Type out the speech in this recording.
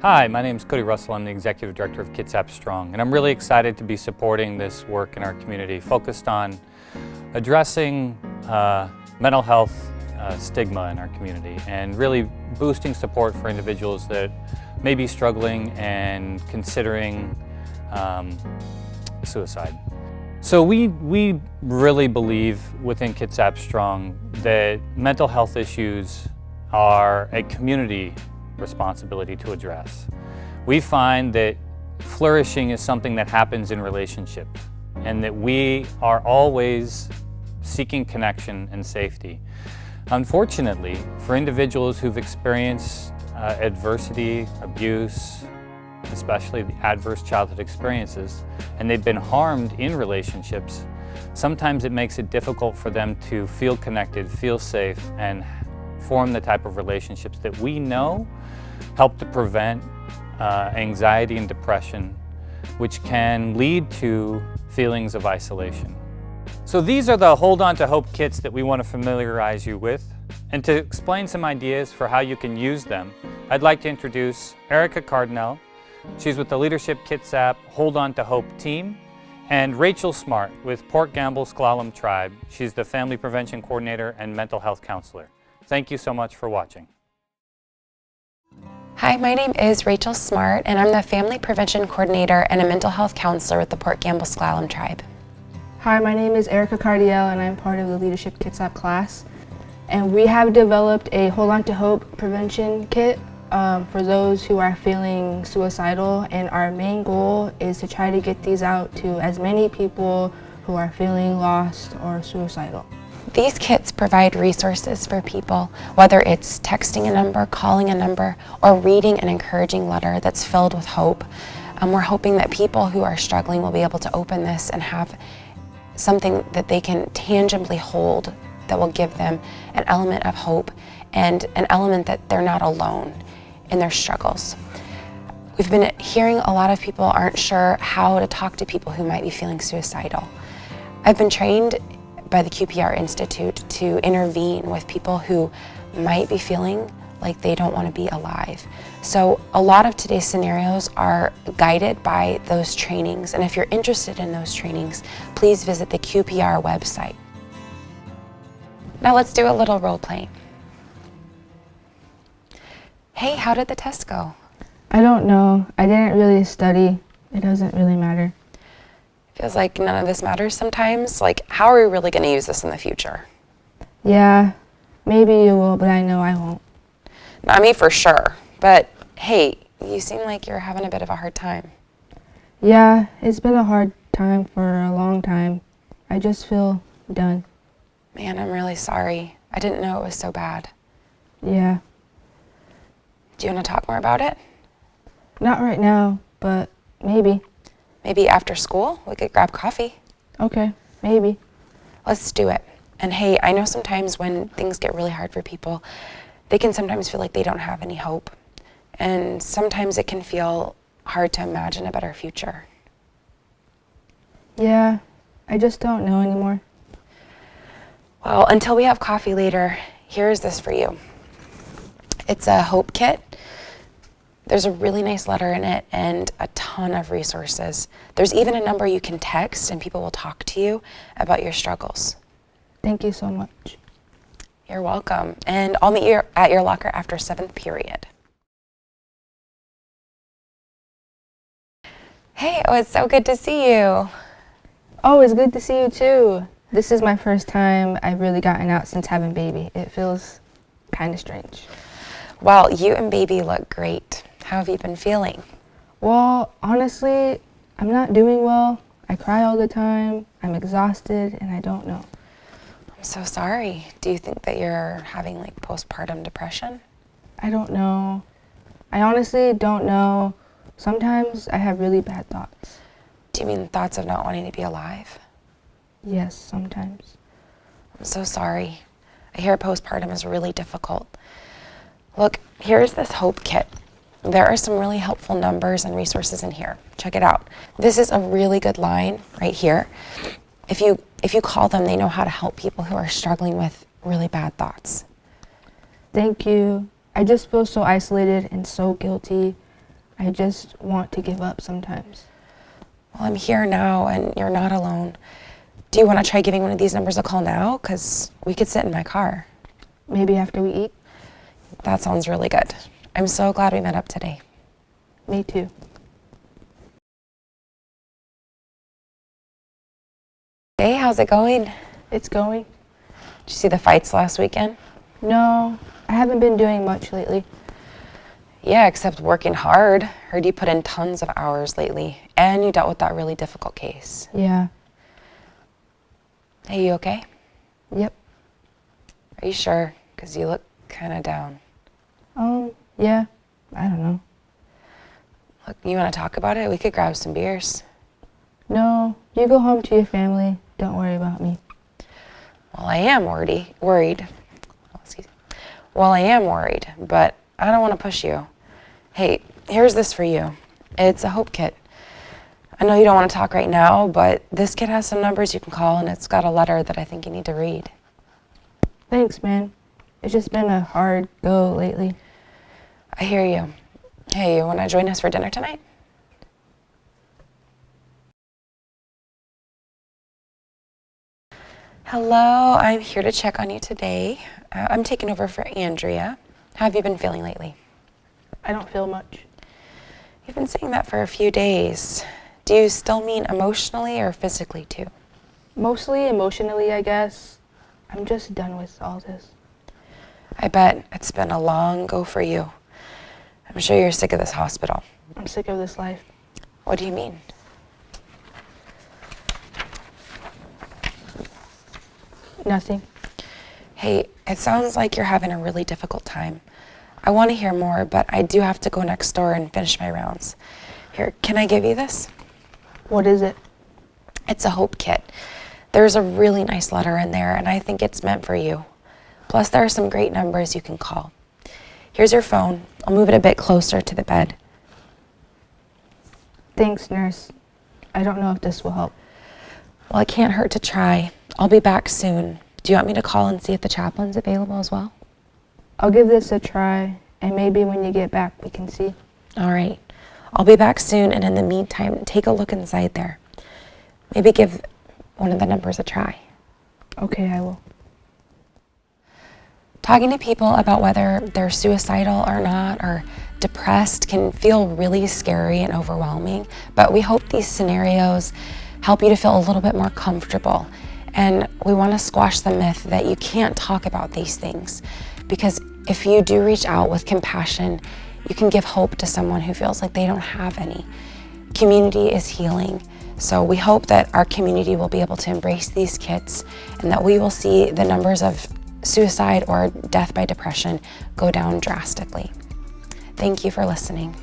Hi, my name is Cody Russell. I'm the Executive Director of Kitsap Strong, and I'm really excited to be supporting this work in our community focused on addressing mental health stigma in our community and really boosting support for individuals that may be struggling and considering suicide. So we really believe within Kitsap Strong that mental health issues are a community responsibility to address. We find that flourishing is something that happens in relationships and that we are always seeking connection and safety. Unfortunately, for individuals who've experienced adversity, abuse, especially the adverse childhood experiences, and they've been harmed in relationships, sometimes it makes it difficult for them to feel connected, feel safe, and form the type of relationships that we know help to prevent anxiety and depression, which can lead to feelings of isolation. So these are the Hold On to Hope kits that we want to familiarize you with. And to explain some ideas for how you can use them, I'd like to introduce Erica Cardinal. She's with the Leadership Kitsap Hold On to Hope team, and Rachel Smart with Port Gamble Sklallam Tribe. She's the Family Prevention Coordinator and Mental Health Counselor. Thank you so much for watching. Hi, my name is Rachel Smart, and I'm the Family Prevention Coordinator and a Mental Health Counselor with the Port Gamble Sklallam Tribe. Hi, my name is Erica Cardiel, and I'm part of the Leadership Kitsap class. And we have developed a Hold On to Hope prevention kit for those who are feeling suicidal, and our main goal is to try to get these out to as many people who are feeling lost or suicidal. These kits provide resources for people, whether it's texting a number, calling a number, or reading an encouraging letter that's filled with hope. We're hoping that people who are struggling will be able to open this and have something that they can tangibly hold that will give them an element of hope and an element that they're not alone in their struggles. We've been hearing a lot of people aren't sure how to talk to people who might be feeling suicidal. I've been trained by the QPR Institute to intervene with people who might be feeling like they don't want to be alive. So a lot of today's scenarios are guided by those trainings, and if you're interested in those trainings, please visit the QPR website. Now let's do a little role playing. Hey, how did the test go? I don't know. I didn't really study. It doesn't really matter. Feels like none of this matters sometimes. Like, how are we really going to use this in the future? Yeah, maybe you will, but I know I won't. Not me for sure, but hey, you seem like you're having a bit of a hard time. Yeah, it's been a hard time for a long time. I just feel done. Man, I'm really sorry. I didn't know it was so bad. Yeah. Do you want to talk more about it? Not right now, but maybe. Maybe after school, we could grab coffee. Okay, maybe. Let's do it. And hey, I know sometimes when things get really hard for people, they can sometimes feel like they don't have any hope. And sometimes it can feel hard to imagine a better future. Yeah, I just don't know anymore. Well, until we have coffee later, here's this for you. It's a hope kit. There's a really nice letter in it and a ton of resources. There's even a number you can text and people will talk to you about your struggles. Thank you so much. You're welcome. And I'll meet you at your locker after 7th period. Hey, oh, it's so good to see you. Oh, it's good to see you too. This is my first time I've really gotten out since having baby. It feels kind of strange. Well, you and baby look great. How have you been feeling? Well, honestly, I'm not doing well. I cry all the time. I'm exhausted, and I don't know. I'm so sorry. Do you think that you're having like postpartum depression? I don't know. I honestly don't know. Sometimes I have really bad thoughts. Do you mean thoughts of not wanting to be alive? Yes, sometimes. I'm so sorry. I hear postpartum is really difficult. Look, here's this hope kit. There are some really helpful numbers and resources in here. Check it out. This is a really good line right here. If you call them, they know how to help people who are struggling with really bad thoughts. Thank you. I just feel so isolated and so guilty. I just want to give up sometimes. Well, I'm here now and you're not alone. Do you want to try giving one of these numbers a call now? Because we could sit in my car. Maybe after we eat? That sounds really good. I'm so glad we met up today. Me too. Hey, how's it going? It's going. Did you see the fights last weekend? No, I haven't been doing much lately. Yeah, except working hard. Heard you put in tons of hours lately, and you dealt with that really difficult case. Yeah. Hey, you okay? Yep. Are you sure? Because you look kind of down. Yeah. I don't know. Look, you want to talk about it? We could grab some beers. No, you go home to your family. Don't worry about me. Well, I am worried. Oh, excuse me. Well, I am worried, but I don't want to push you. Hey, here's this for you. It's a hope kit. I know you don't want to talk right now, but this kit has some numbers you can call, and it's got a letter that I think you need to read. Thanks, man. It's just been a hard go lately. I hear you. Hey, you want to join us for dinner tonight? Hello, I'm here to check on you today. I'm taking over for Andrea. How have you been feeling lately? I don't feel much. You've been saying that for a few days. Do you still mean emotionally or physically too? Mostly emotionally, I guess. I'm just done with all this. I bet it's been a long go for you. I'm sure you're sick of this hospital. I'm sick of this life. What do you mean? Nothing. Hey, it sounds like you're having a really difficult time. I want to hear more, but I do have to go next door and finish my rounds. Here, can I give you this? What is it? It's a hope kit. There's a really nice letter in there, and I think it's meant for you. Plus, there are some great numbers you can call. Here's your phone. I'll move it a bit closer to the bed. Thanks, nurse. I don't know if this will help. Well, it can't hurt to try. I'll be back soon. Do you want me to call and see if the chaplain's available as well? I'll give this a try, and maybe when you get back, we can see. All right. I'll be back soon, and in the meantime, take a look inside there. Maybe give one of the numbers a try. Okay, I will. Talking to people about whether they're suicidal or not, or depressed, can feel really scary and overwhelming, but we hope these scenarios help you to feel a little bit more comfortable. And we want to squash the myth that you can't talk about these things, because if you do reach out with compassion, you can give hope to someone who feels like they don't have any. Community is healing. So we hope that our community will be able to embrace these kits and that we will see the numbers of suicide or death by depression go down drastically. Thank you for listening.